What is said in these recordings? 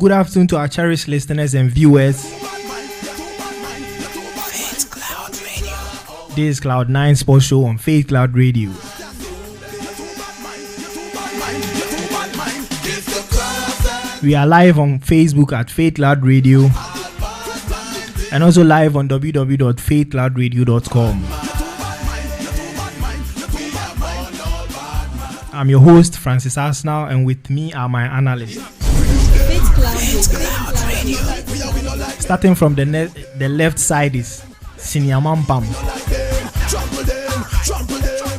Good afternoon to our cherished listeners and viewers. This is Cloud9 Sports Show on Faith Cloud Radio. We are live on Facebook at Faith Cloud Radio and also live on www.faithcloudradio.com. I'm your host, Francis Arsenal, and with me are my analysts. Starting from the left side is Sinyaman Pam.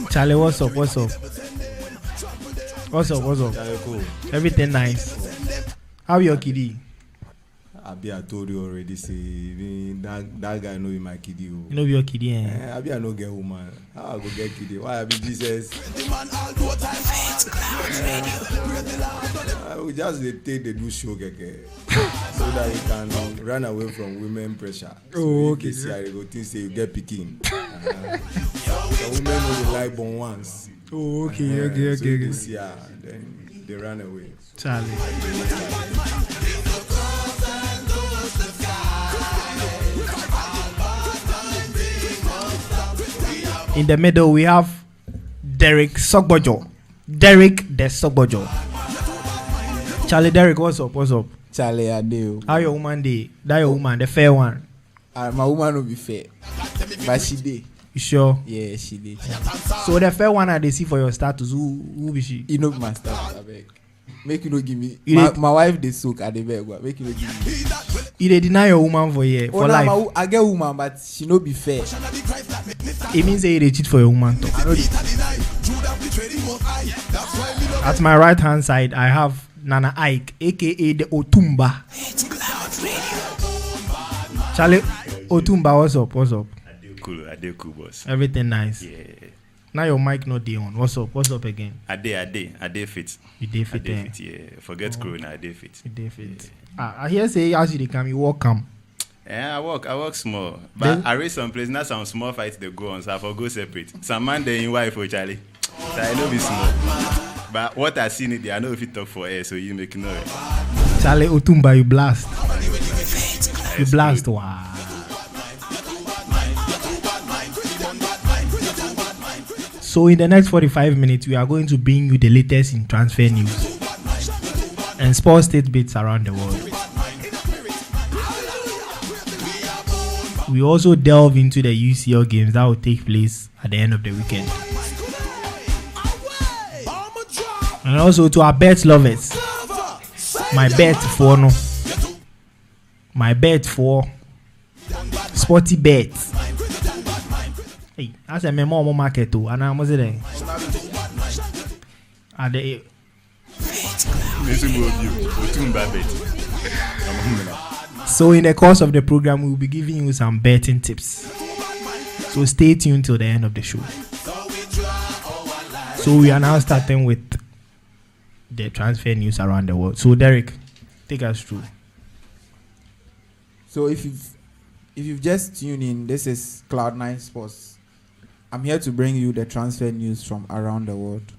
Charlie, what's up? What's up? Charlie, cool. Everything nice. How your kiddie? I told you already. Say that guy know my kiddie. You know your kiddie, eh? I no get woman. How I go get kiddie? Why I be Jesus? We just take the do show keke so that you can run away from women pressure. Oh, okay. So I go think say you get picking. The women will like born once. Oh, okay. So this year, then they run away. Charlie. In the middle, we have Derek Sogbojo. Derek the Sogbojo. Charlie, Derek, what's up? Charlie, I do. How your woman day? That your woman, the fair one. My woman will be fair, but she did. You sure? Yeah, she did. So the fair one I they see for your status, who be she? You know my status, I beg. Make you no give me. You My wife they soak at the beg, but make you no give me. You they deny your woman for life. I get woman, but she no be fair. It means that they cheat for your woman too. At my right hand side, I have Nana Ike, aka the Otumba. Charlie, Otumba, what's up? I do cool, boss. Everything nice. Yeah. Now your mic not day on. What's up again? I did fit. You did fit, Yeah. Forget Corona, I did fit. You did fit. I hear say as you come, you walk come. Yeah, I work small. But I reach some place, now some small fights they go on, so I for go separate. Some man they in wife for Charlie. So I know be small. But what I seen it there, I know if you talk for air, so you make noise. Charlie Otumba, you blast. You blast, wow. So in the next 45 minutes, we are going to bring you the latest in transfer news and sports tidbits around the world. We also delve into the UCL games that will take place at the end of the weekend. And also to our bet lovers, my bet for Sporty Bet. Hey, that's a memo market too, and I'm there. At the So in the course of the program, we will be giving you some betting tips. So stay tuned till the end of the show. So we are now starting with the transfer news around the world. So Derek, take us through. So if you've just tuned in, this is Cloud9 Sports. I'm here to bring you the transfer news from around the world.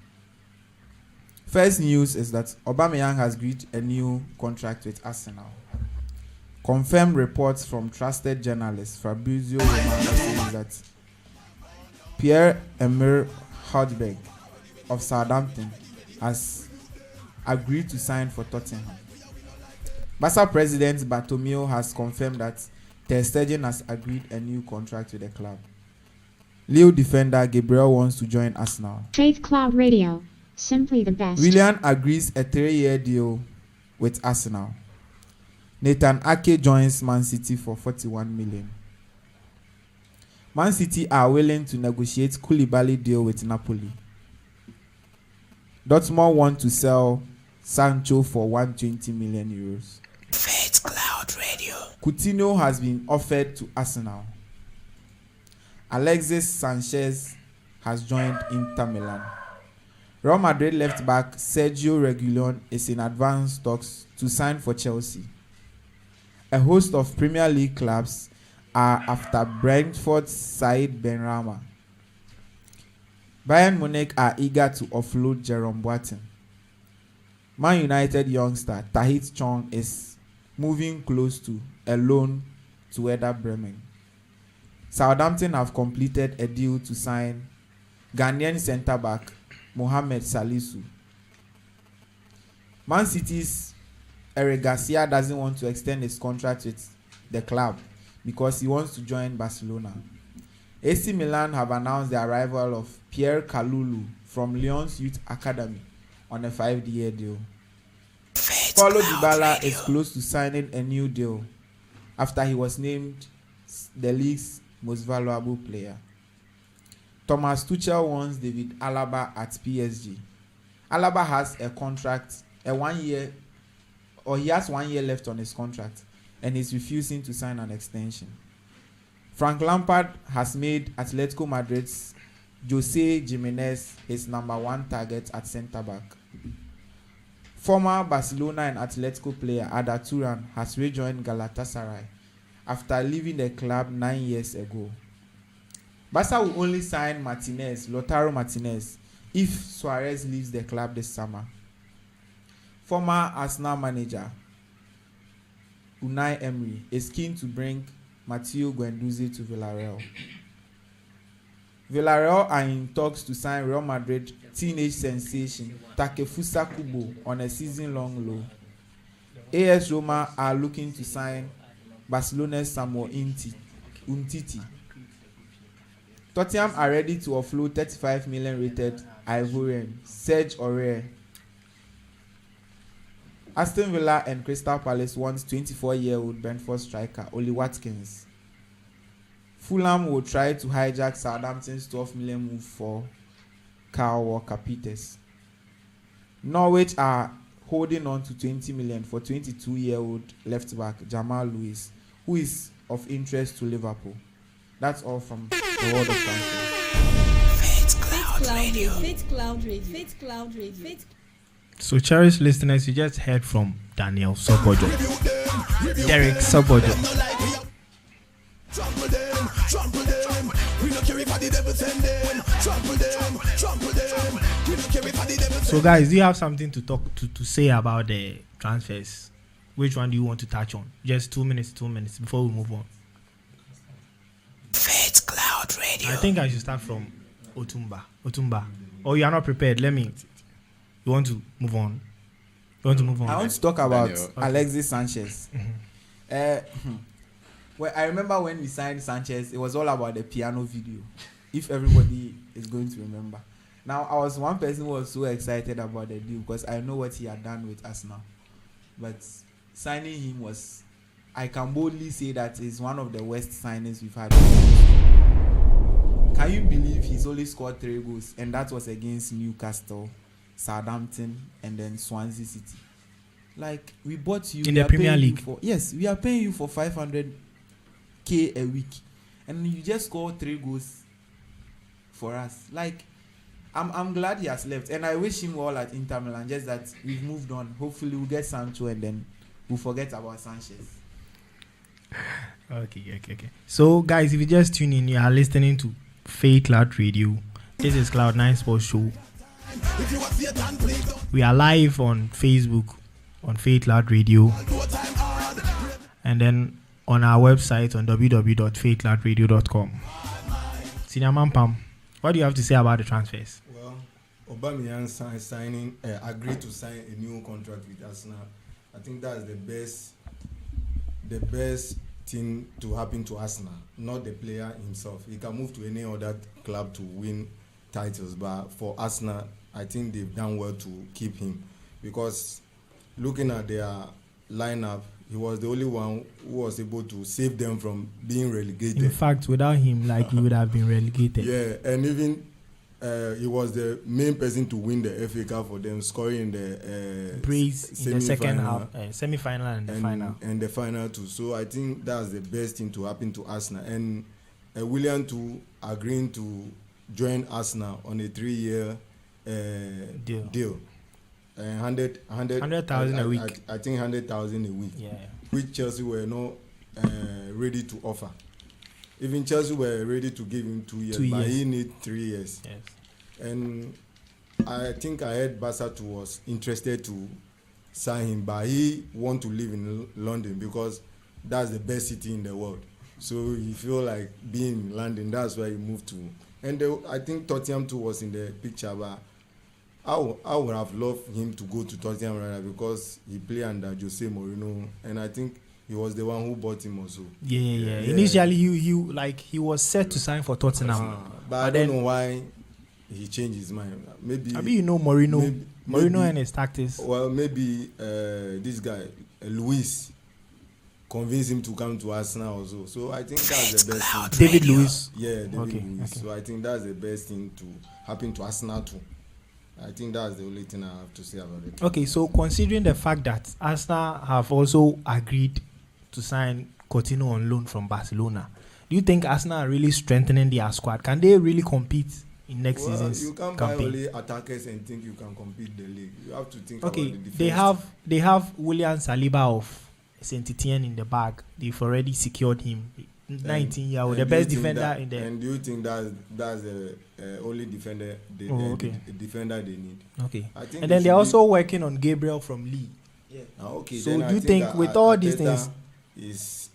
First news is that Aubameyang has agreed a new contract with Arsenal. Confirmed reports from trusted journalist Fabrizio Romano says that Pierre-Emile Højbjerg of Southampton has agreed to sign for Tottenham. Barca president Bartomeu has confirmed that Ter Stegen has agreed a new contract with the club. Lille defender Gabriel wants to join Arsenal. Faith Cloud Radio, simply the best. Willian agrees a 3-year deal with Arsenal. Nathan Ake joins Man City for 41 million. Man City are willing to negotiate Koulibaly deal with Napoli. Dortmund want to sell Sancho for 120 million euros. Faith Cloud Radio. Coutinho has been offered to Arsenal. Alexis Sanchez has joined Inter Milan. Real Madrid left back Sergio Reguilon is in advanced talks to sign for Chelsea. A host of Premier League clubs are after Brentford's Said Benrahma. Bayern Munich are eager to offload Jerome Boateng. Man United youngster Tahith Chong is moving close to a loan to Werder Bremen. Southampton have completed a deal to sign Ghanaian centre-back Mohamed Salisu. Man City's Eric Garcia doesn't want to extend his contract with the club because he wants to join Barcelona. AC Milan have announced the arrival of Pierre Kalulu from Lyon's Youth Academy on a 5-year deal. Paulo Dybala is close to signing a new deal after he was named the league's most valuable player. Thomas Tuchel wants David Alaba at PSG. Alaba has a contract, he has 1 year left on his contract, and he's refusing to sign an extension. Frank Lampard has made Atletico Madrid's Jose Jimenez his number 1 target at centre-back. Former Barcelona and Atletico player Arda Turan has rejoined Galatasaray after leaving the club 9 years ago. Barca will only sign Lautaro Martinez, if Suarez leaves the club this summer. Former Arsenal manager Unai Emery is keen to bring Matteo Guendouzi to Villarreal. Villarreal are in talks to sign Real Madrid teenage sensation Takefusa Kubo on a season-long loan. AS Roma are looking to sign Barcelona's Samuel Umtiti. Tottenham are ready to offload 35 million rated Ivorian Serge Aurier. Aston Villa and Crystal Palace wants 24-year-old Brentford striker Oli Watkins. Fulham will try to hijack Southampton's 12 million move for Kyle Walker-Peters. Norwich are holding on to 20 million for 22-year-old left-back Jamal Lewis, who is of interest to Liverpool. That's all from the world of transfer. Faith Cloud Radio. So, cherished listeners, you just heard from Daniel Sogbojo, Derek Sogbojo. So, guys, do you have something to talk to say about the transfers? Which one do you want to touch on? Just 2 minutes before we move on. Faith Cloud Radio. I think I should start from Otumba. Oh, you are not prepared. You want to move on? I want to talk about Daniel. Alexis Sanchez. Well, I remember when we signed Sanchez, it was all about the piano video. If everybody is going to remember. Now, I was one person who was so excited about the deal because I know what he had done with us now. But signing him was, I can boldly say that is one of the worst signings we've had. Can you believe he's only scored 3 goals, and that was against Newcastle, Southampton, and then Swansea City? Like, we bought you in the Premier League. Yes, we are paying you for 500k a week, and you just score 3 goals for us. Like, I'm glad he has left, and I wish him well at Inter Milan. Just that we've moved on. Hopefully, we'll get Sancho, and then we'll forget about Sanchez. Okay. So, guys, if you just tune in, you are listening to Faith Cloud Radio. This is Cloud9 Sports Show. We are live on Facebook on Faith Cloud Radio, and then on our website on www.faithcloudradio.com. Senior Man Pam, what do you have to say about the transfers? Well, Aubameyang agreed to sign a new contract with Arsenal. I think that's the best thing to happen to Arsenal, not the player himself. He can move to any other club to win titles, but for Arsenal, I think they've done well to keep him, because looking at their lineup, he was the only one who was able to save them from being relegated. In fact, without him, we would have been relegated. Yeah, and even he was the main person to win the FA Cup for them, scoring in the Brace in the second half, semi-final and the final. And the final too. So I think that's the best thing to happen to Arsenal. And William too agreeing to join Arsenal on a 3-year deal. 100,000 a week. I think 100,000 a week. Yeah. Which Chelsea were not ready to offer. Even Chelsea were ready to give him 2 years, but he need 3 years. Yes. And I think I heard Barca was interested to sign him, but he want to live in London because that's the best city in the world. So he feel like being in London, that's why he moved to. And I think Tottenham too was in the picture, but I would have loved him to go to Tottenham rather because he played under Jose Mourinho, and I think he was the one who bought him also. Yeah. Initially, he was set to sign for Tottenham, but I don't know why he changed his mind. Maybe Mourinho and his tactics. Well, maybe this guy Luis convinced him to come to Arsenal also. So I think that's the best thing. David Luiz. Yeah, David Okay. Luiz. So I think that's the best thing to happen to Arsenal too. I think that's the only thing I have to say about it. Okay, so considering the fact that Arsenal have also agreed to sign Coutinho on loan from Barcelona, do you think Arsenal are really strengthening their squad? Can they really compete in next season's you can't buy campaign? only attackers and think you can compete the league. You have to think about the defense. they have William Saliba of Saint Etienne in the bag. They've already secured him. 19-year-old, the best defender in the. And do you think that's the only defender the defender they need? Okay. I think And then they're also working on Gabriel from Lee. Okay. So then do you I think with all these Arteta things, is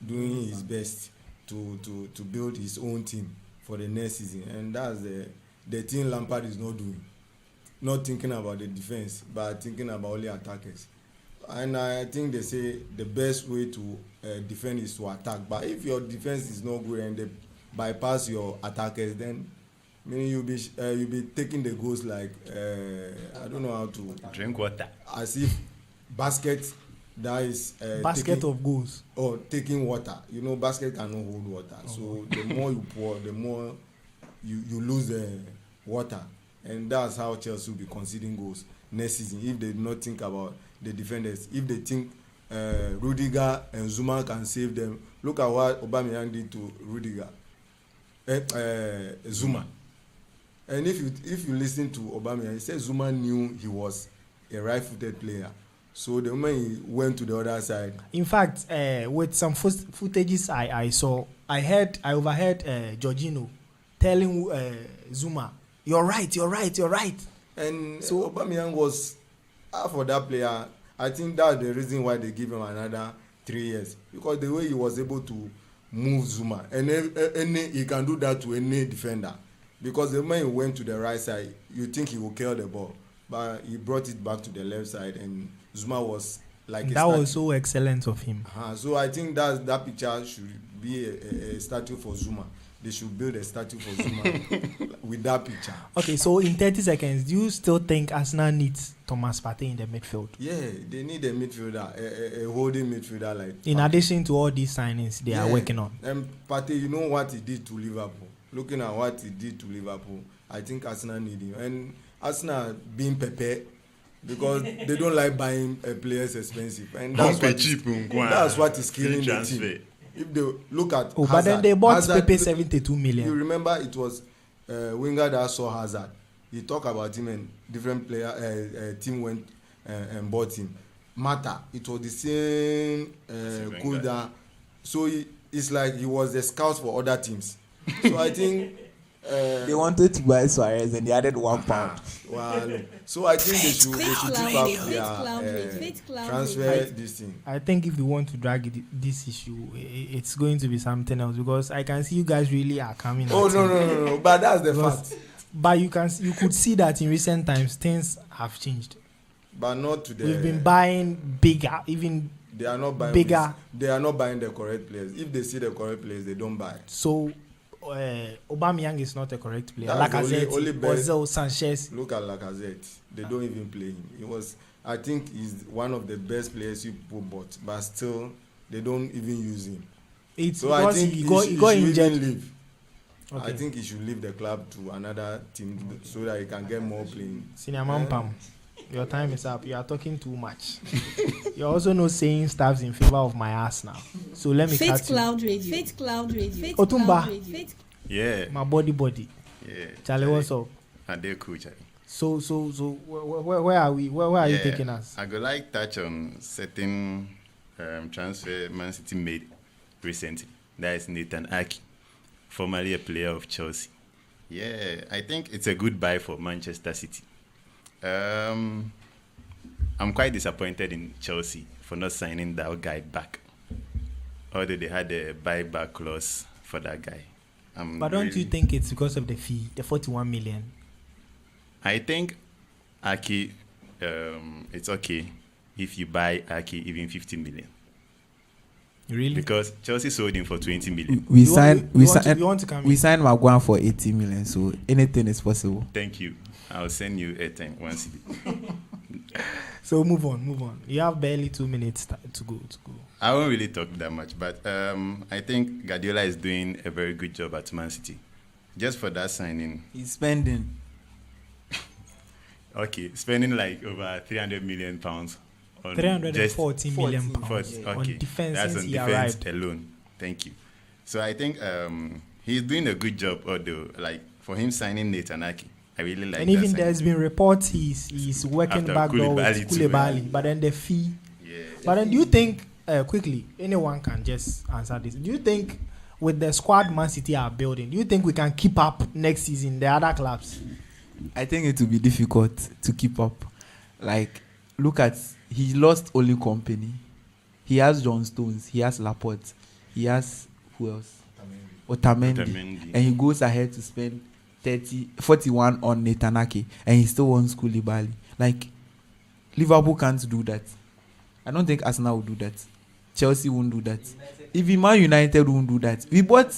doing his best to build his own team for the next season, and that's the thing Lampard is not doing, not thinking about the defense but thinking about only attackers. And I think they say the best way to defend is to attack, but if your defense is not good and they bypass your attackers, then meaning you'll be taking the goals like I don't know how to Drink water. as if basket that is basket of goals. or taking water. You know, basket cannot hold water. So the more you pour, the more you lose the water, and that's how Chelsea will be conceding goals next season if they do not think about the defenders. If they think Rudiger and Zuma can save them, look at what Aubameyang did to Rudiger, Zuma. And if you listen to Aubameyang, he said Zuma knew he was a right-footed player. So the moment he went to the other side. In fact, with some footages I saw, I overheard Jorginho telling Zuma, "You're right." And so Aubameyang was for that player. I think that's the reason why they give him another 3 years, because the way he was able to move Zuma, and he can do that to any defender, because the moment he went to the right side, you think he will kill the ball, but he brought it back to the left side, and Zuma was like that was so excellent of him. So I think that picture should be a statue for Zuma. They should build a statue for Zuma with that picture. Okay, so in 30 seconds, do you still think Arsenal needs Thomas Partey in the midfield? Yeah, they need a midfielder, a holding midfielder like. In addition to all these signings they are working on. And Partey, you know what he did to Liverpool. Looking at what he did to Liverpool, I think Arsenal need him. And Arsenal being prepared, because they don't like buying players expensive, and that's what is killing the team. If they look at Hazard, but then they bought Pepe 72 million. You remember it was Wenger that saw Hazard. He talked about him, and different player team went and bought him. Mata, it was the same Kulda. So it's like he was the scout for other teams. So I think they wanted to buy Suarez and they added £1. Wow. So I think they should keep up their transfer this thing. I think if you want to drag this issue, it's going to be something else, because I can see you guys really are coming. Oh no! But that's the fact. But you could see that in recent times things have changed. But not today. We've been buying bigger, even. They are not buying bigger. They are not buying the correct players. If they see the correct players, they don't buy. So. Aubameyang is not a correct player. That's Lacazette, Ozil, Sanchez. Look at Lacazette. They don't even play him. I think he's one of the best players people bought, but still they don't even use him. It's so because I think he got injured. Leave. Okay. I think he should leave the club to another team so that he can get more playing. Senior Man Pam, your time is up. You are talking too much. You're also not saying stuff in favor of my ass now. So let me cut you. Faith Cloud Radio. Otumba. Yeah. My body. Yeah. Charlie, what's up? And they're cool, Charlie. So where are we? Where are you taking us? I would like touch on certain transfer Man City made recently. That is Nathan Ake, formerly a player of Chelsea. Yeah, I think it's a good buy for Manchester City. I'm quite disappointed in Chelsea for not signing that guy back. Although they had a buyback clause for that guy. But don't you think it's because of the fee, the 41 million? I think Aki, it's okay if you buy Aki even 50 million. Really? Because Chelsea sold him for 20 million. We You want- signed you want to come we in? signed Maguire for 80 million, so anything is possible. Thank you. I'll send you airtime once. So move on. You have barely 2 minutes to go. I won't really talk that much, but I think Guardiola is doing a very good job at Man City. Just for that signing, He's spending. okay, spending like over 300 million pounds on 340 million pounds 40, on okay. defense That's since on he defense arrived. alone. Thank you. So I think he's doing a good job, although like for him signing Nathan Ake, I really like And that even signing. there's been reports he's working After backdoor with Koulibaly too, Koulibaly, but then the fee. Yeah. But then do you think, quickly, anyone can just answer this. Do you think with the squad Man City are building, do you think we can keep up next season, the other clubs? I think it will be difficult to keep up. Like, look at, he lost only company. He has John Stones, he has Laporte, he has who else? Otamendi. And he goes ahead to spend 41 on Nathan Ake, and he still wants Koulibaly. Like, Liverpool can't do that. I don't think Arsenal will do that. Chelsea won't do that. Even Man United won't do that. We bought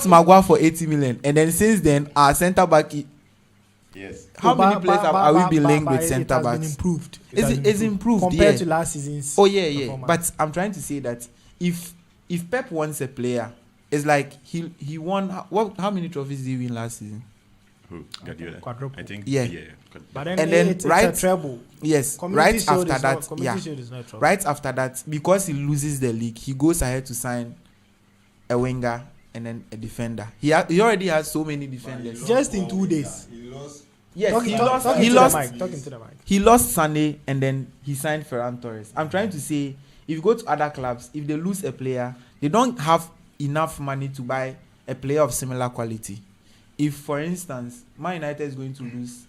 Maguire for 80 million, and then since then our centre back. Yes. How many players have we been linked with centre It has been backs? improved. It's improved compared yeah. to last season's. Oh yeah. performance. But I'm trying to say that if Pep wants a player, it's like he won. How many trophies did he win last season? Who? Guardiola. Quadruple. I think. Yeah. But then, And then it's right- a treble. Yes. Community Right Shield after is that, not, Community Shield is not a treble. right after that, because he loses the league, he goes ahead to sign a winger and then a defender. He already has so many defenders. Just in 2 days. He lost. Yes, Talking he to lost. the mic, talking to the mic. He lost Sunday and then he signed Ferran Torres. I'm trying to say, if you go to other clubs, if they lose a player, they don't have enough money to buy a player of similar quality. If, for instance, Man United is going to lose,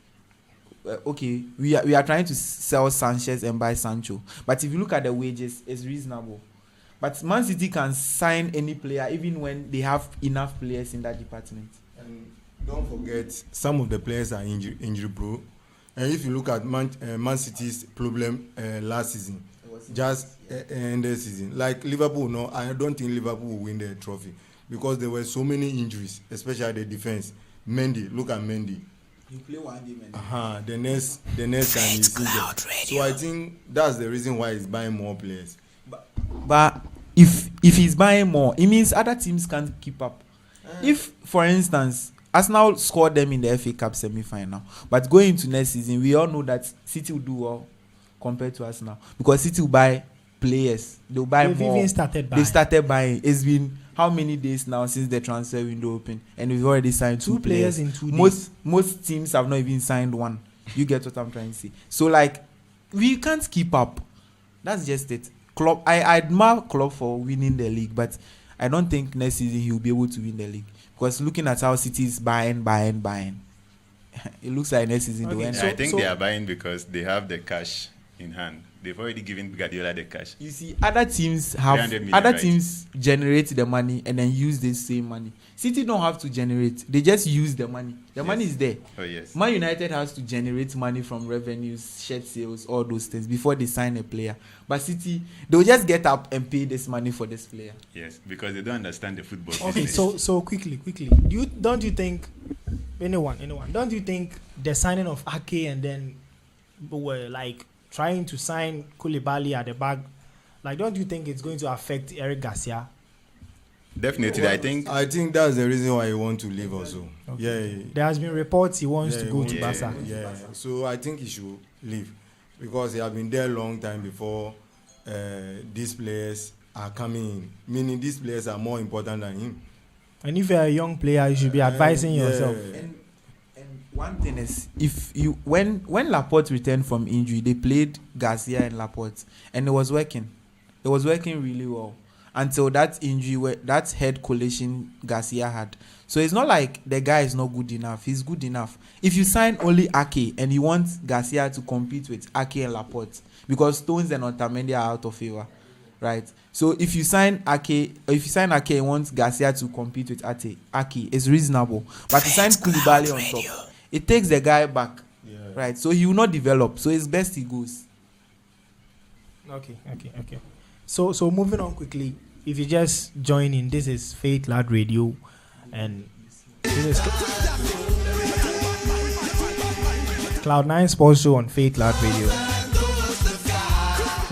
okay, we are trying to sell Sanchez and buy Sancho, but if you look at the wages, it's reasonable. But Man City can sign any player even when they have enough players in that department. And don't forget, some of the players are injury prone. And if you look at Man City's problem last season, just in the season, like Liverpool, no, I don't think Liverpool will win the trophy because there were so many injuries, especially the defense. Mendy, look at Mendy. You play one game and The next time he's injured. So I think that's the reason why he's buying more players. But if he's buying more, it means other teams can't keep up. If, for instance, Arsenal scored them in the FA Cup semi-final, but going into next season, we all know that City will do well compared to Arsenal because City will buy players. They'll buy They've more. even started buying. They started buying. It's been how many days now since the transfer window opened, and we've already signed two players in 2 days. Most teams have not even signed one. You get what I'm trying to say? So like, we can't keep up. That's just it. Klopp, I admire Klopp for winning the league, but I don't think next season he will be able to win the league because looking at how City is buying, it looks like next season they will end. Yeah, I think they are buying because they have the cash in hand. They've already given Guardiola the cash. You see, other teams 300 million, other right? teams generate the money and then use the same money. City don't have to generate; they just use the money. The money is there. Oh yes. Man United has to generate money from revenues, shirt sales, all those things before they sign a player. But City, they'll just get up and pay this money for this player. Yes, because they don't understand the football. Okay, business. so quickly, don't you think anyone, don't you think the signing of Ake and then were like trying to sign Koulibaly at the back, like don't you think it's going to affect Eric Garcia? Definitely, I think that's the reason why he want to leave also. Okay. Yeah. There has been reports he wants to he go wants to Barca. Yeah. So I think he should leave because he have been there a long time before these players are coming in. Meaning these players are more important than him. And if you're a young player, you should be advising yourself. And one thing is, if you when Laporte returned from injury, they played Garcia and Laporte, and it was working. It was working really well. until that injury, where that head collision Garcia had. So it's not like the guy is not good enough. He's good enough. If you sign only Ake and you want Garcia to compete with Ake and Laporte, because Stones and Otamendi are out of favor, right? So if you sign Ake and want Garcia to compete with Ake, it's reasonable. But to sign Koulibaly on top, it takes the guy back, right? So he will not develop. So it's best he goes. Okay. So moving on quickly. If you just join in, this is Faith Lad Radio, and this is Cloud9 Sports Show on Faith Lad Radio.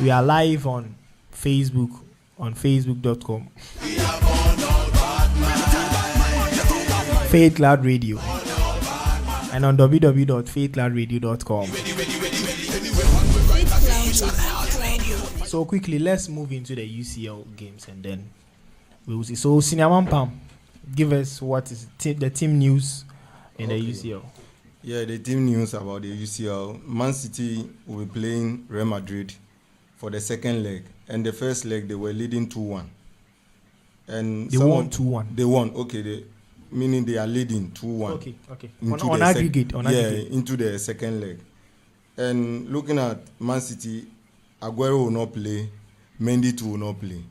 We are live on Facebook, on facebook.com. Faith Lad Radio, and on www.faithladradio.com. So quickly, let's move into the UCL games and then we will see. So Senior Pam, give us what is the team news in the UCL. Yeah, the team news about the UCL. Man City will be playing Real Madrid for the second leg, and the first leg they were leading 2-1. And they won 2-1. They won. Okay, meaning they are leading 2-1. Okay. On aggregate. Into the second leg. And looking at Man City, Aguero will not play, Mendy too will not play,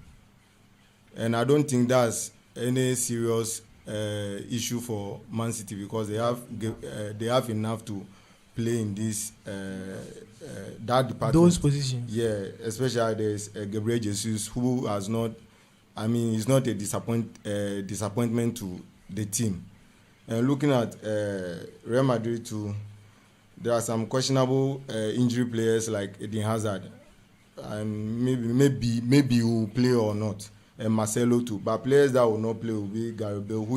and I don't think that's any serious issue for Man City, because they have enough to play in this that department. Those positions. Yeah, especially there's Gabriel Jesus, who has not. I mean, he's not a disappointment to the team. And looking at Real Madrid too, there are some questionable injury players like Eden Hazard. And maybe he will play or not, and Marcelo too. But players that will not play will be Gareth Bale,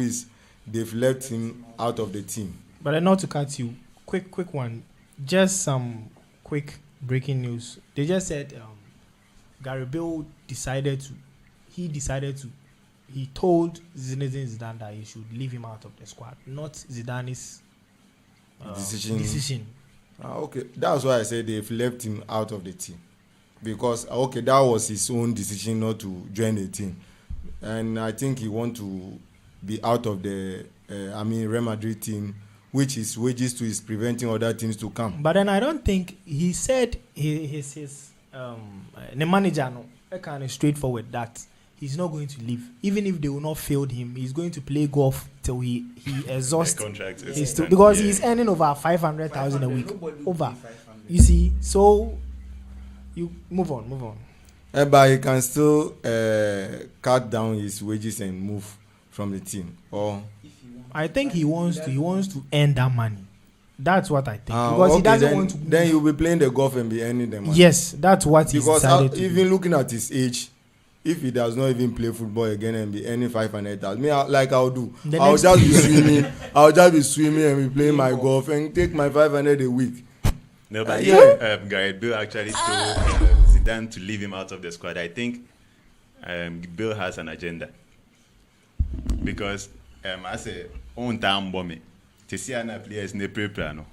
they've left him out of the team. But not to cut you, quick one, just some quick breaking news. They just said Gareth Bale he told Zinedine Zidane that he should leave him out of the squad, not Zidane's decision. Okay, that's why I said they've left him out of the team. Because, that was his own decision not to join the team. And I think he wants to be out of the Real Madrid team, which his wages to is preventing other teams to come. But then I don't think he said the manager kind of straightforward that he's not going to leave. Even if they will not field him, he's going to play golf till he exhausts his because he's earning over 500,000 a week. Over. You see, so you move on. But he can still cut down his wages and move from the team. Or I think he wants to earn that money. That's what I think. Because he doesn't want to. Then he'll be playing the golf and be earning the money. Yes, that's what he decided to do. Even looking at his age, if he does not even play football again and be earning 500,000, I'll do. I'll just be swimming. I'll just be swimming and be playing my golf and take my 500 a week. No, but Gareth Bale actually told Zidane to leave him out of the squad. I think Bale has an agenda, because I say on time bomb to see an players ne prepare no.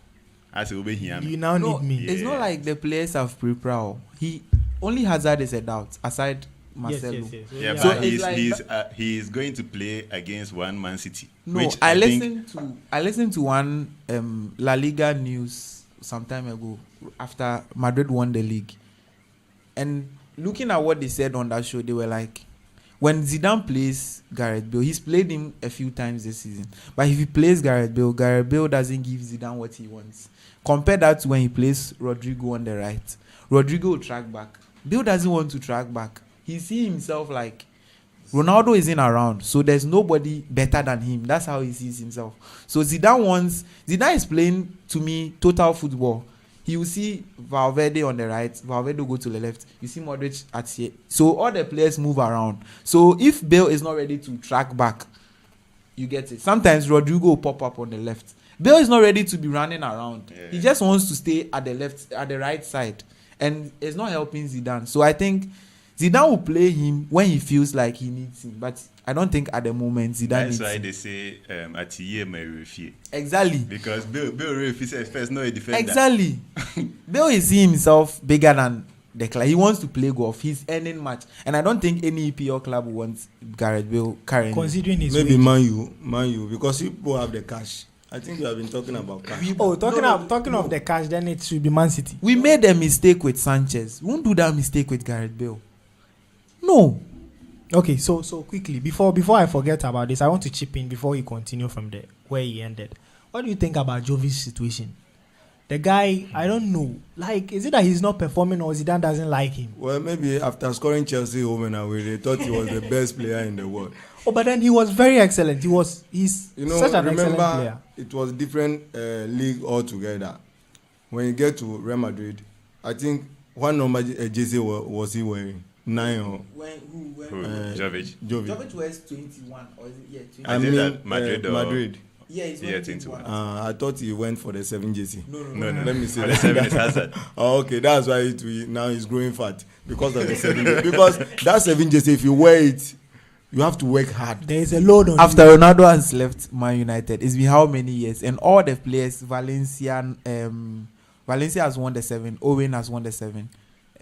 I say obey him. You now need me. It's not like the players have prepared. He only Hazard is a doubt aside Marcelo. Yes. Yeah, so but he's going to play against one Man City. No, I listened to one La Liga news some time ago after Madrid won the league, and looking at what they said on that show, they were like, when Zidane plays Gareth Bale, he's played him a few times this season, but if he plays Gareth Bale doesn't give Zidane what he wants. Compare that to when he plays Rodrigo on the right. Rodrigo will track back. Bale doesn't want to track back. He sees himself like Ronaldo isn't around, so there's nobody better than him. That's how he sees himself. So Zidane is playing, to me, total football. He will see Valverde on the right, Valverde go to the left. You see Modric at here. So all the players move around. So if Bale is not ready to track back, you get it. Sometimes Rodrigo will pop up on the left. Bale is not ready to be running around. Yeah. He just wants to stay at the right side, and it's not helping Zidane. So I think Zidane will play him when he feels like he needs him, but I don't think at the moment Zidane needs him. That's why they say at year may refuse. Exactly. Because Bale refuses first, no a defender. Exactly. Bale is seeing himself bigger than the club. He wants to play golf. He's earning much, and I don't think any EPL club wants Gareth Bale currently. Considering his Maybe wages. Man U, because people have the cash. I think you have been talking about cash. Oh, talking of the cash, then it should be Man City. We made a mistake with Sanchez. We won't do that mistake with Gareth Bale. No. Okay, so quickly before I forget about this, I want to chip in before he continue from there where he ended. What do you think about Jovic's situation? The guy, I don't know. Like, is it that he's not performing or Zidane doesn't like him? Well, maybe after scoring Chelsea home and away, they thought he was the best player in the world. Oh, but then he was very excellent. He's such an excellent player. Remember, it was different league altogether. When you get to Real Madrid, I think one number jersey was he wearing? 9 or Jovic. Jovic wears 21 or is it 21? I think that Madrid or Madrid. Yeah, he's wearing 21. I thought he went for the 7 jersey. No. Let me see. The 7 is Hazard. Oh, okay, that's why now he's growing fat because of the 7 jersey. Because that 7 jersey, if you wear it, you have to work hard. There is a load on After Ronaldo has left Man United, it's been how many years? And all the players, Valencia has won the 7. Owen has won the 7.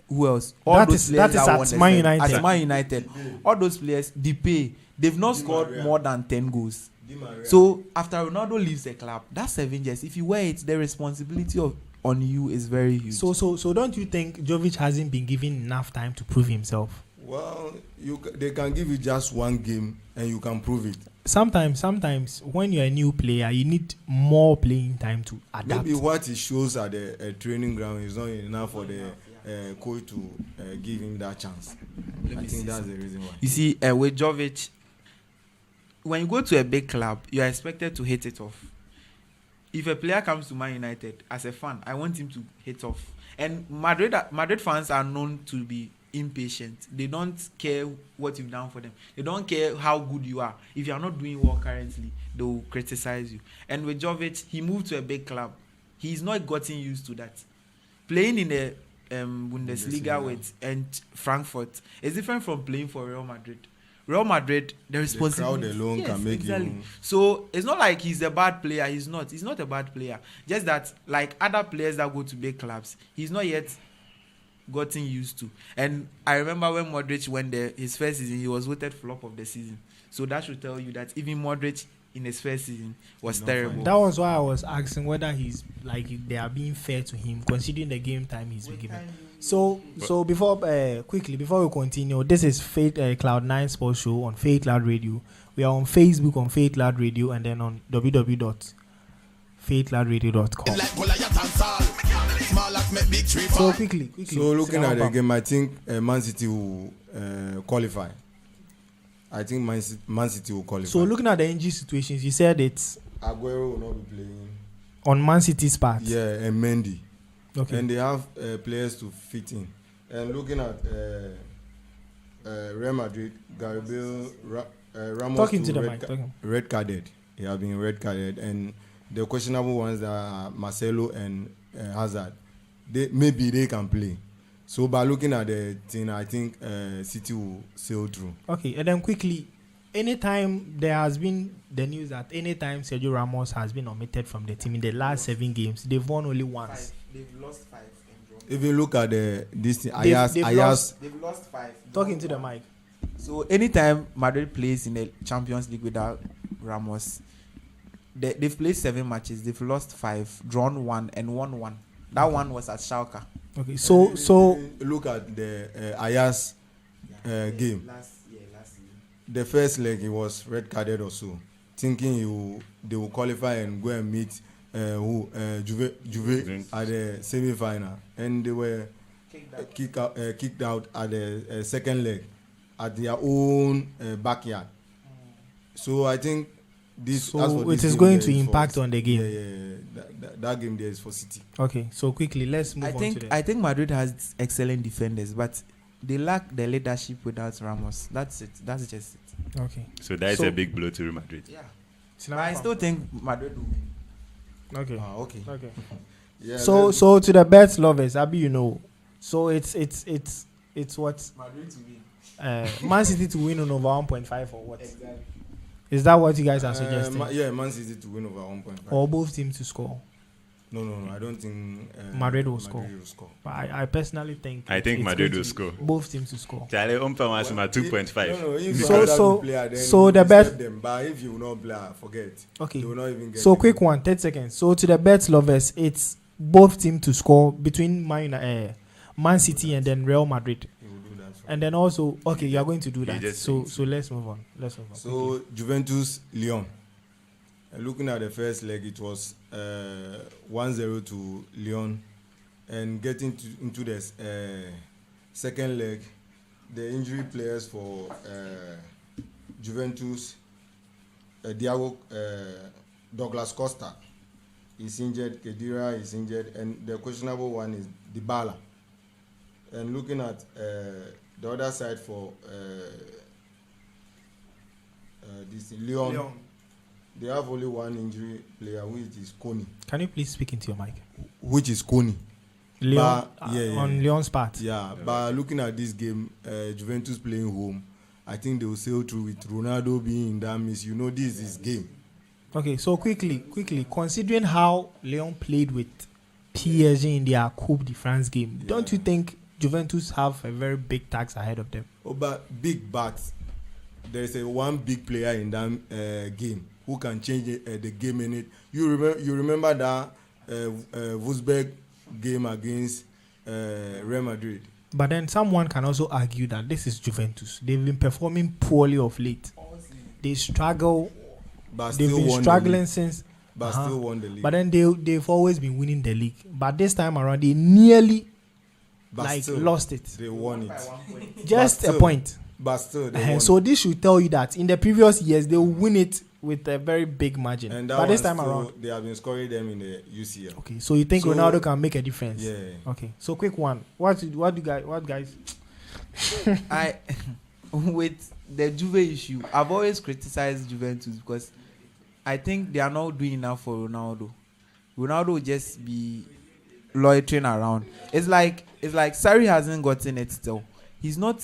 Who else? That is at Man United. At Man United. All those players, they've not scored Maria. more than 10 goals. So after Ronaldo leaves the club, that 7 years, if you wear it, the responsibility on you is very huge. So don't you think Jovic hasn't been given enough time to prove himself? Well, they can give you just one game and you can prove it. Sometimes when you're a new player, you need more playing time to adapt. Maybe what he shows at the training ground is not enough for the coach to give him that chance. I think that's the reason why. You see, with Jovic, when you go to a big club, you are expected to hit it off. If a player comes to Man United, as a fan, I want him to hit off. And Madrid fans are known to be impatient. They don't care what you've done for them. They don't care how good you are. If you are not doing well currently, they will criticize you. And with Jovic, he moved to a big club. He's not gotten used to that. Playing in the Bundesliga with and Frankfurt is different from playing for Real Madrid. Real Madrid, the responsibility. The crowd alone can make you. So it's not like he's a bad player. He's not a bad player. Just that, like other players that go to big clubs, he's not yet gotten used to. And I remember when Modric went there, his first season, he was voted flop of the season. So that should tell you that even Modric in his first season was terrible. That was why I was asking whether he's like they are being fair to him, considering the game time he's been given. So before before we continue, this is Cloud9 Sports Show on Faith Loud Radio. We are on Facebook on Faith Loud Radio and then on www.faithloudradio.com. So quickly. So looking at the game, I think Man City will qualify. I think Man City will qualify. So looking at the injury situations, you said it's Aguero will not be playing on Man City's part. Yeah, and Mendy. Okay. And they have players to fit in. And looking at Real Madrid, Gareth Bale, Ramos talking to the mic. Red carded. He has been red carded, and the questionable ones are Marcelo and Hazard. Maybe they can play. So by looking at the thing, I think City will sail through. Okay, and then quickly, anytime there has been the news that anytime Sergio Ramos has been omitted from the team in the last 7 games, they've won only once. They've lost 5 and drawn. If you look at this thing, they've lost 5. Talking to the mic. So anytime Madrid plays in the Champions League without Ramos, they've played 7 matches. They've lost 5, drawn 1, and won 1. That one was at Schalke. Okay, so look at the Ajax game. Last season. The first leg, he was red carded or so, thinking they will qualify and go and meet Juve at the semi-final, and they were kicked out at the second leg at their own backyard. So I think this. So it is going to impact on the game. Yeah. That game there is for City. Okay, so quickly let's move on to I think Madrid has excellent defenders, but they lack the leadership without Ramos. That's it. That's just it. Okay. So that is a big blow to Real Madrid. Yeah. I still think Madrid will win. Okay. Okay. Yeah. So to the bet lovers, Abi, so it's what Madrid to win. Man City to win on over 1.5 or what? Exactly. Is that what you guys are suggesting? Man City to win over 1.5. Or both teams to score? No. I don't think Madrid will score. Will score. But I personally think I think it's Madrid going will to score. Both teams to score. Charlie, Umpa wants my 2.5. No, if So- you so- player, then so you the accept bet- them. But if you will not play, forget. Okay. They will not even get So the quick game. one, 30 seconds. So to the bet lovers, it's both teams to score between Man City and then Real Madrid. He will do that. And then also, okay, you are going to do You that. just So think so let's move on. So Juventus Lyon. Looking at the first leg, it was 1-0 to Lyon, and getting into the second leg, the injury players for Juventus, Douglas Costa is injured, Khedira is injured, and the questionable one is Dybala. And looking at the other side for this Lyon, they have only one injury player, which is Kony. Can you please speak into your mic? Which is Kony. Leon, yeah. on Leon's part. Yeah, but looking at this game, Juventus playing home, I think they will sail through with Ronaldo being in that miss. You know, this is game. Okay, so quickly, considering how Leon played with PSG in their Coupe de France game, don't you think Juventus have a very big task ahead of them? Oh, but there is one big player in that game who can change the game in it. You remember that Wolfsburg game against Real Madrid? But then someone can also argue that this is Juventus. They've been performing poorly of late. They struggle. But They've still been won struggling the league. since. But still won the league. But then they've always been winning the league. But this time around, they nearly But still, lost it. They won it. Just But a still, point. But still, they won. So this should tell you that in the previous years, they will win it with a very big margin. And that but this one time still, around. they have been scoring them in the UCL. Okay, so you think So- Ronaldo can make a difference? Yeah. Okay, so quick one. What guys? I with the Juve issue, I've always criticized Juventus because I think they are not doing enough for Ronaldo. Ronaldo will just be loitering around. It's like Sarri hasn't gotten it still. He's not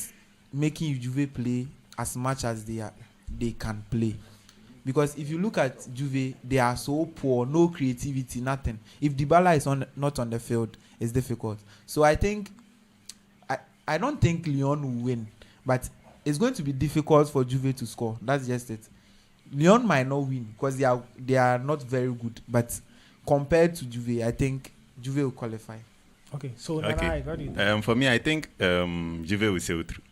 making Juve play as much as they can play. Because if you look at Juve, they are so poor, no creativity, nothing. If Dybala is not on the field, it's difficult. So I think I don't think Lyon will win, but it's going to be difficult for Juve to score. That's just it. Lyon might not win because they are not very good, but compared to Juve, I think Juve will qualify. Okay, so Okay. Nana, what do you think? For me, I think Juve will sail through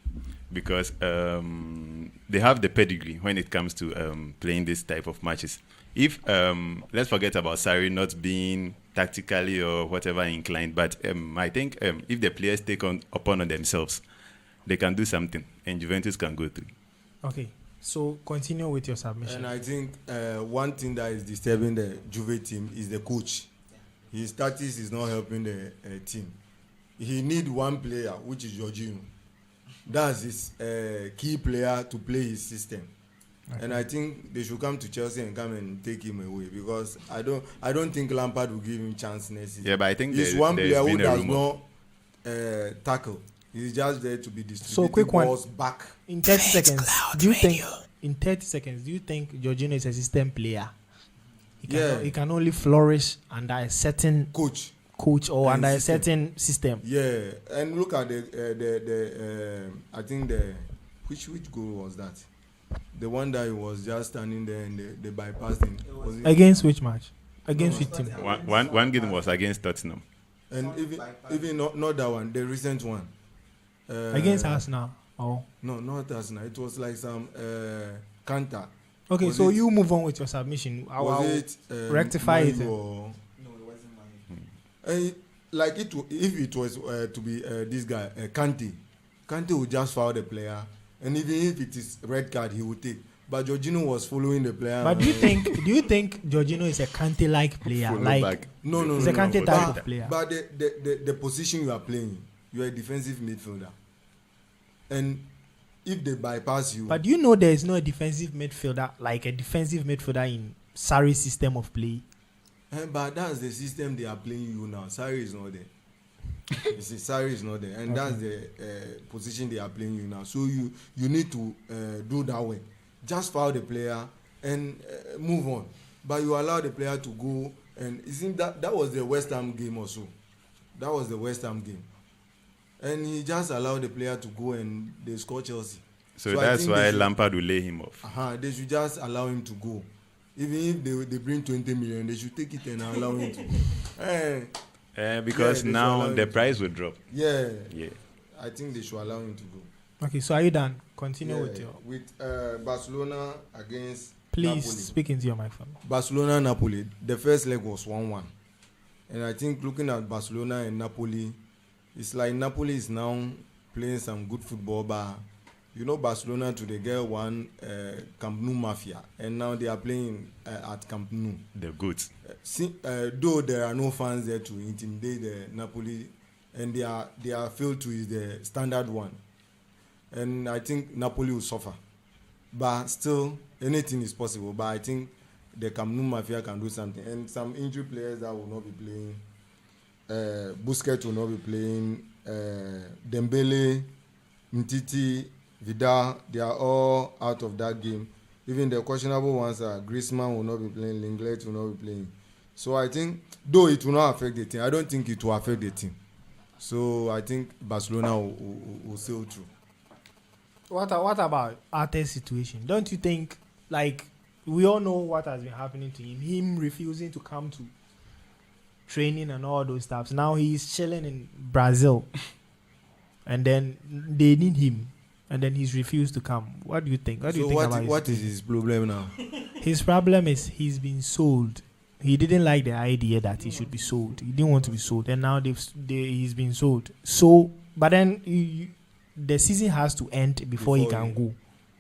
because they have the pedigree when it comes to playing this type of matches. If let's forget about Sarri not being tactically or whatever inclined, but I think if the players take upon themselves, they can do something, and Juventus can go through. Okay, so continue with your submission. And I think one thing that is disturbing the Juve team is the coach. His tactics is not helping the team. He need one player, which is Jorginho. That's his key player to play his system. Okay. And I think they should come to Chelsea and come and take him away because I don't think Lampard will give him chance next season. Yeah, but I think he's one player who does rumor. not tackle. He's just there to be distributing So quick one. balls back. In 30 seconds, do you think Jorginho is a system player? He can only flourish under a certain coach or and under system. a certain system. Yeah, and look at the I think which goal was that? The one that he was just standing there and they bypassed him. Was it? Against which match? Against which team? One game was against Tottenham. And even not that one, the recent one. Against Arsenal. Oh. No, not Arsenal. It was like some Kanta. Okay, Was so it- you move on with your submission. Was it rectify it. Manu or- If it was to be this guy, Kante would just foul the player, and even if it is red card, he would take. But Jorginho was following the player. But do you think Jorginho is a Kante-like player? Follow Like back. No. He's a Kante type But, of player. but the position you are playing, you are a defensive midfielder, and if they bypass you, But do you know there is no defensive midfielder like a defensive midfielder in Sarri's system of play? but that's the system they are playing you now. Sarri is not there. You see, Sarri is not there, and that's the position they are playing you now. So you need to do that way. Just foul the player and move on. But you allow the player to go And it seemed that was the West Ham game also. That was the West Ham game. And he just allowed the player to go and they score Chelsea. So that's why Lampard will lay him off. They should just allow him to go. Even if they bring 20 million, they should take it and allow him to go. Because now the price will drop. Yeah. Yeah. I think they should allow him to go. Okay, so are you done? Continue with your. With Barcelona against Please Napoli. speak into your microphone. Barcelona Napoli. The first leg was 1-1, and I think looking at Barcelona and Napoli, it's like Napoli is now playing some good football, but you know Barcelona today get one Camp Nou mafia, and now they are playing at Camp Nou. The goods. Though there are no fans there to intimidate the Napoli, and their field to is the standard one, and I think Napoli will suffer, but still anything is possible. But I think the Camp Nou mafia can do something, and some injured players that will not be playing. Busquets will not be playing. Dembele, Mtiti, Vidal, they are all out of that game. Even the questionable ones are Griezmann will not be playing, Lenglet will not be playing. So I think, though it will not affect the team, I don't think it will affect the team. So I think Barcelona will sail through. What about Arte's situation? Don't you think, like, we all know what has been happening to him refusing to come to training and all those stuff. Now he's chilling in Brazil, and then they need him, and then he's refused to come. What do you think? What do you think about what is his problem now? His problem is he's been sold. He didn't like the idea that he should be sold. He didn't want to be sold, and now he's been sold. So, but then the season has to end before he can go.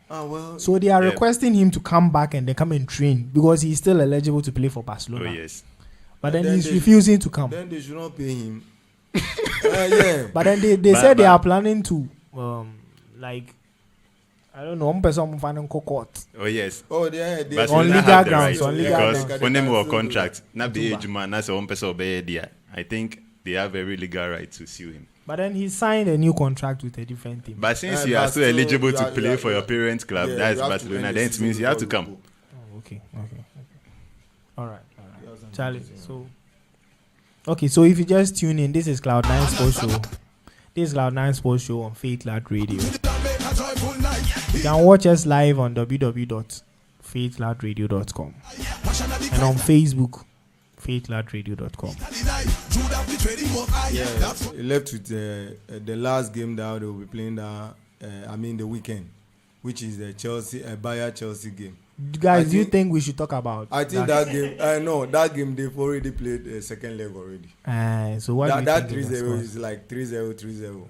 Well. So they are requesting him to come back and then come and train because he's still eligible to play for Barcelona. Oh yes. But then he's refusing to come. Then they should not pay him. Yeah. But then they said they are planning to like, I don't know, one person finding court. Oh yes. Oh they on legal grounds. Because when they move contract, not the age man, that's one person obey there. I think they have every legal right to sue him. But then he signed a new contract with a different team. But since you are still eligible to play for your parent club, that's Barcelona, then it means you have to come. Oh, okay. All right. Charlie, so okay, so if you just tune in, this is Cloud9 Sports Show. This is Cloud9 Sports Show on Faith Lad Radio. You can watch us live on www.faithladradio.com and on Facebook, faithladradio.com. Yeah, left with the last game that they will be playing the weekend, which is the Bayern Chelsea game. Guys, do you think we should talk about? I think that game. No, that game they've already played the second leg already. So what? That 3-0 is like 3-0.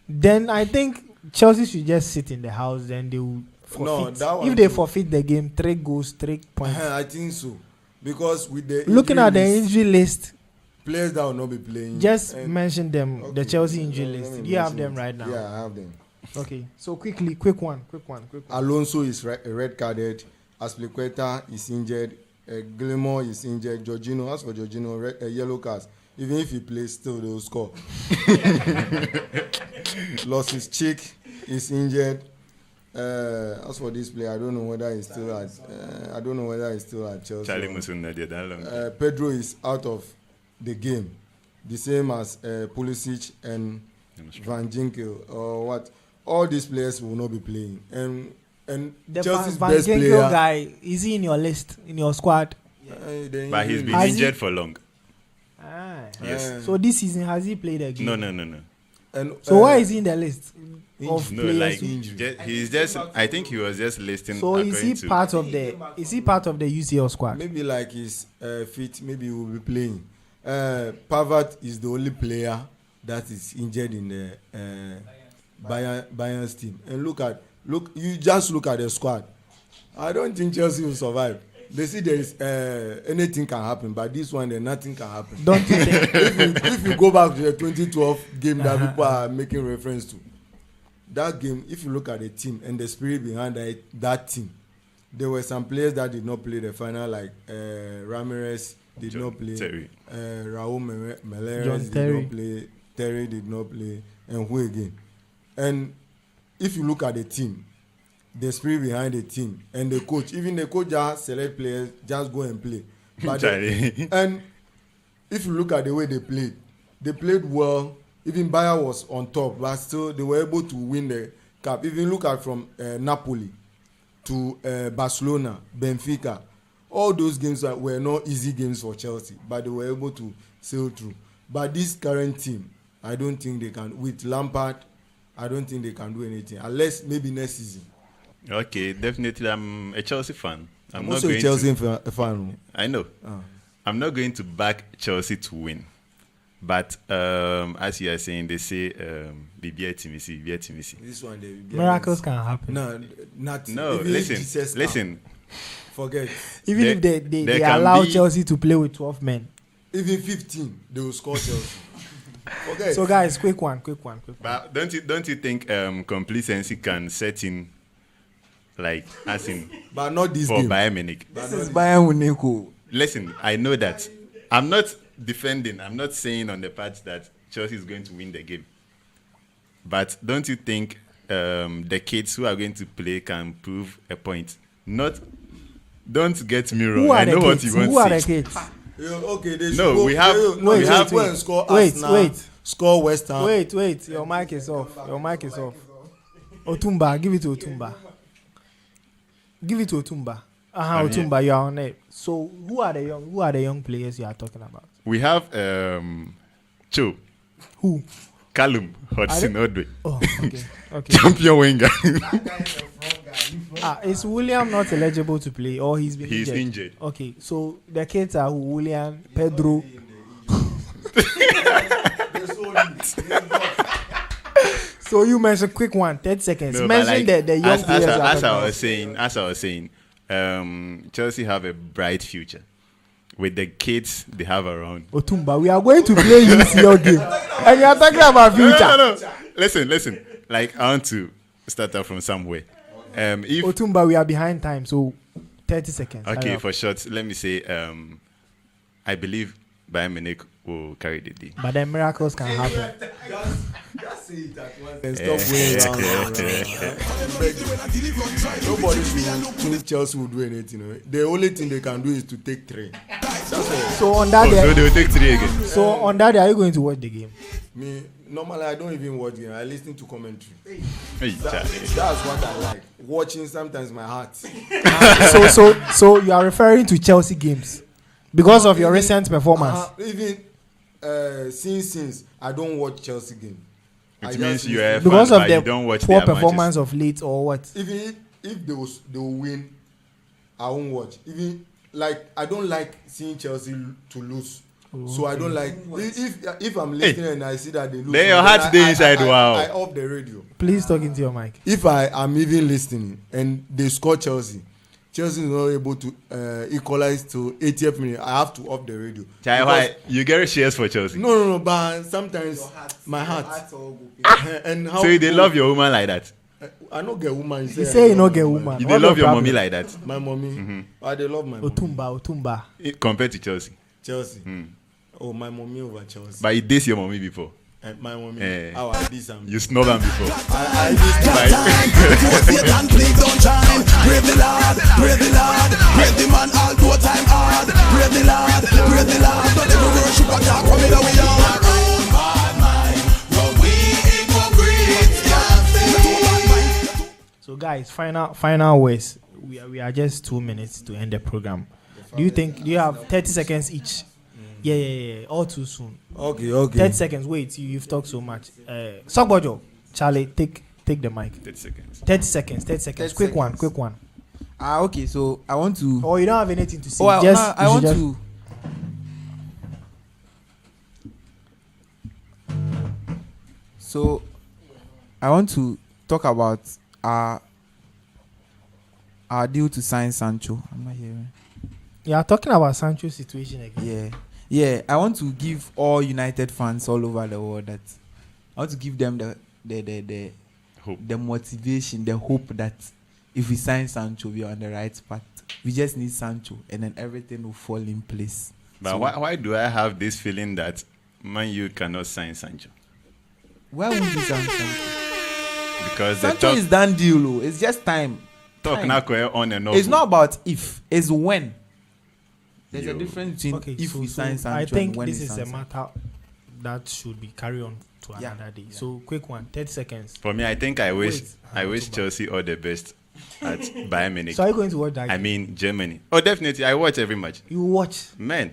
Then I think Chelsea should just sit in the house. Then they will forfeit. If they forfeit the game, 3 goals, 3 points. I think so, because with the looking at the injury list, players that will not be playing. Just mention them. Okay. The Chelsea injury list. Do you have them right now? Yeah, I have them. Okay, so quick one. Alonso is red carded. Aspilicueta is injured. Gilmore is injured. Jorginho, as for Jorginho, yellow cards. Even if he plays, still they will score. Lost his cheek, is injured. As for this player, I don't know whether he's still at. Chelsea. Charlie Musunda did that long. Pedro is out of the game, the same as Pulisic and Van Ginkel or what. All these players will not be playing, and the Chelsea's Van best Ginkel player guy, is he in your list, in your squad? But he's been injured for long. Yes. So this season has he played a game? No. And, so why is he in the list of no, players? Like he's just. I think he was just listing. So is he part of the UCL squad? Maybe like he's fit. Maybe he will be playing. Pavard is the only player that is injured in the Bayern's team. And you just look at the squad. I don't think Chelsea will survive. They see there is anything can happen, but this one there nothing can happen. Don't you think? if you go back to the 2012 game that people are making reference to, that game, if you look at the team and the spirit behind that team, there were some players that did not play the final, like Ramirez did not play, Raul Meireles did not play, Terry did not play, and who again? And if you look at the team, the spirit behind the team and the coach, even the coach just select players, just go and play. But Charlie. and if you look at the way they played well. Even Bayern was on top, but still they were able to win the cup. If you look at from Napoli to Barcelona, Benfica, all those games were not easy games for Chelsea, but they were able to sail through. But this current team, I don't think they can. With Lampard, I don't think they can do anything, unless maybe next season. Okay, definitely. I'm a Chelsea fan. I'm also a Chelsea fan. I know. I'm not going to back Chelsea to win. But as you are saying, they say This one, Miracles can happen. No, not. No, listen. Forget. Even if they allow Chelsea to play with 12 men. Even 15, they will score Chelsea. Forget. So guys, quick one. But don't you think complacency can set in, like as in, but not this for game. Bayern Munich? This is Bayern Munich. Listen, I know that. I'm not defending. I'm not saying on the part that Chelsea is going to win the game. But don't you think the kids who are going to play can prove a point? Don't get me wrong. I know what you want to say. Who are the kids? Okay, they No, go, we have. Wait. Score Arsenal, score West Ham. Wait. Your mic is off. Otumba, give it to Otumba. Otumba, you are on it. So who are the young players you are talking about? We have Cho. Who? Callum Hudson-Odoi. Oh, okay. Champion winger. Is William not eligible to play, or he's injured? Okay, so the kids are who? William, Pedro. So you mentioned quick one, 30 seconds. No, mention like, the young players. As I was saying, Chelsea have a bright future with the kids they have around. Otumba, we are going to play UCL game, and you are talking about future. No. Listen. Like, I want to start out from somewhere. If Otumba, we are behind time, so 30 seconds. Okay, for short, let me say, I believe Bayern Munich will carry the day. But then miracles can happen. Just say it at once and stop winning around. Nobody should think Chelsea will do anything. The only thing they can do is to take 3. That's all. So on that so they will take 3 again. So on that day, are you going to watch the game? Me, normally I don't even watch game. I listen to commentary. That's what I like. Watching sometimes my heart. So you are referring to Chelsea games because of your recent performance. Even since I don't watch Chelsea game. It means you are a because fan, of but you don't watch poor their performance matches. of late or what? Even if they will win, I won't watch. Even like I don't like seeing Chelsea to lose. So I don't like if I'm listening and I see that they lose. Then your heart stay inside. Wow. I off the radio. Please talk into your mic. If I am even listening and they score Chelsea is not able to equalize to 80th minute, I have to off the radio. Why you get shares for Chelsea? No, but sometimes my heart. And how so they love your woman like that? I don't get woman. You say you don't get woman. You they love your mommy like that? My mommy. They love my mommy. Otumba. Compared to Chelsea. Oh, my mommy over Chelsea. But you did your mommy before. My mommy. How I did some. You snub her before. I did. Don't shine. Brave the Lord. Brave the man all do time hard. Brave the Lord. Don't ever worship a talk from it away on. So guys, final words. We are just 2 minutes to end the program. Do you have 30 seconds each? Yeah. All too soon. Okay. 30 seconds. Wait, you've talked so much. Sogbojo, Charlie, take the mic. 30 seconds. Quick one. Okay, so I want to. Oh, you don't have anything to say. I want to. So, I want to talk about our deal to sign Sancho. I'm not hearing. You are talking about Sancho's situation again. Yeah. I want to give all United fans all over the world that I want to give them the hope, the motivation, the hope that if we sign Sancho, we are on the right path. We just need Sancho, and then everything will fall in place. But so, why do I have this feeling that Man U cannot sign Sancho? Why won't you sign Sancho? Because Sancho is done deal. It's just time. Talk now on and off. It's not about if, it's when. There's a difference between Okay, if we sign Sancho I and think when this we is sign a matter that should be carried on to Yeah. another day. So quick one, 30 seconds. For me, I think I wish Wait. Chelsea all the best at Bayern Munich. So are you going to watch that? I game? mean Germany. Oh, definitely. I watch every match. You watch. Man,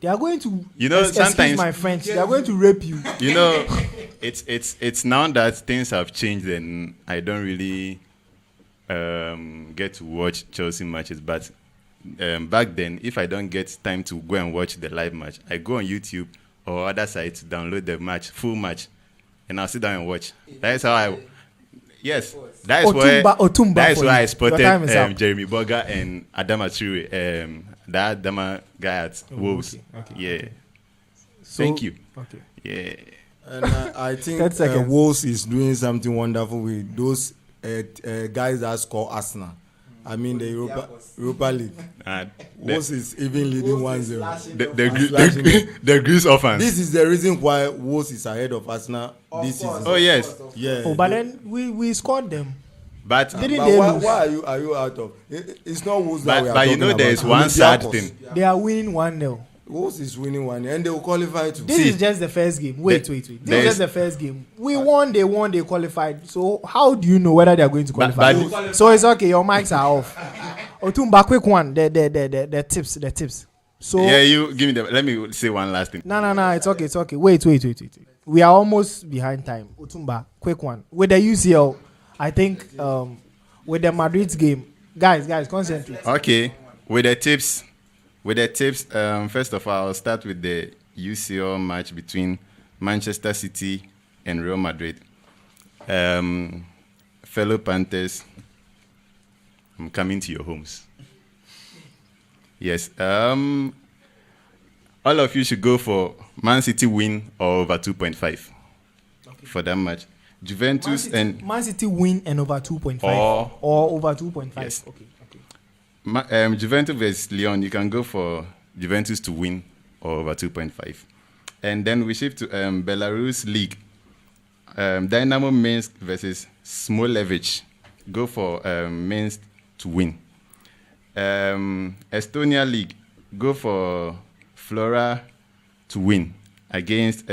They are going to. You know, excuse sometimes- my French. They are going to rape you. you know, it's now that things have changed and I don't really get to watch Chelsea matches. But back then, if I don't get time to go and watch the live match, I go on YouTube or other sites, download the match, full match, and I'll sit down and watch. That's how I. Yes, that is where Otumba that is for why you. I spotted Your time is up. Jeremy Boga and Adama Traore, that Adama guy at Wolves. okay. Yeah, So- thank you. Okay. Yeah. And I 30 think seconds. Wolves is doing something wonderful with those guys that score Arsenal. I mean the Europa League. The Wolves is even leading 1-0. the Greece offense. This is the reason why Wolves is ahead of Arsenal this season. Oh yes, Yeah. Oh, but then we scored them. but Didn't But they why, lose? why are you out of? It's not Wolves that we are but you talking know there about. is one sad Olympiacos. thing. They are winning 1-0. Wolves is winning 1 and they will qualify to. This See, is just the first game. Wait. This there is just is- the first game. We won, they qualified. So how do you know whether they are going to But- qualify? So it's okay. Your mics are off. Otumba, quick one. The tips. So Yeah, you give me the. Let me say one last thing. no. It's okay. Wait. We are almost behind time. Otumba, quick one. With the UCL, I think with the Madrid game, guys, concentrate. Okay, with the tips. First of all, I'll start with the UCL match between Manchester City and Real Madrid. Fellow Panthers, I'm coming to your homes. Yes. All of you should go for Man City win or over 2.5 for that match. Juventus Man City win and over 2.5 Or- over 2.5. Yes. Okay. Juventus versus Lyon, you can go for Juventus to win or over 2.5. And then we shift to Belarus League. Dynamo Minsk versus Smolevic. Go for Minsk to win. Estonia League. Go for Flora to win against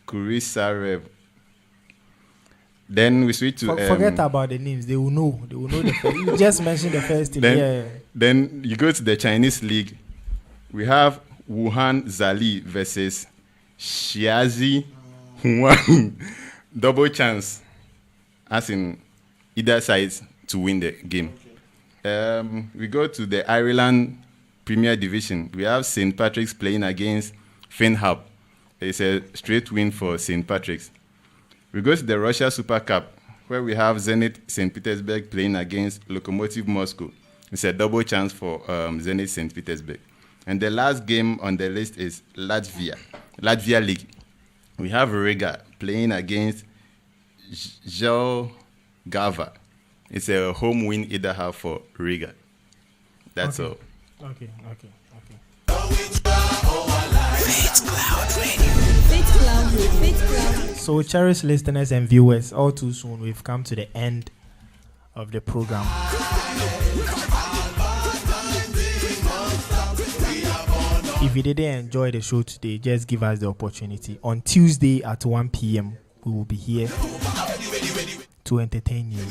Kurisarev. Then we switch to Forget about the names. They will know. The first. You just mentioned the first team. Yeah. Then you go to the Chinese league. We have Wuhan Zali versus Xiazi Huan. Double chance, as in either side to win the game. We go to the Ireland Premier Division. We have St. Patrick's playing against Finhab. It's a straight win for St. Patrick's. We go to the Russia Super Cup, where we have Zenit St. Petersburg playing against Lokomotiv Moscow. It's a double chance for Zenit St. Petersburg. And the last game on the list is Latvia League. We have Riga playing against Jelgava. It's a home win either half for Riga. That's all. Okay. Faith Cloud Radio. So, cherished listeners and viewers, all too soon we've come to the end of the program. If you didn't enjoy the show today, just give us the opportunity. On Tuesday at 1 p.m., we will be here to entertain you.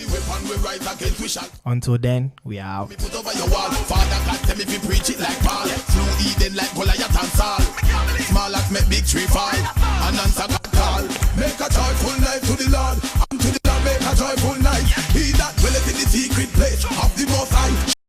Until then, we are out. Put over your wall. Father God tell me if you preach it like Paul. Flew Eden like Goliath and Saul. Small axe make big tree fall. And answer God call. Make a joyful life to the Lord. And to the Lord make a joyful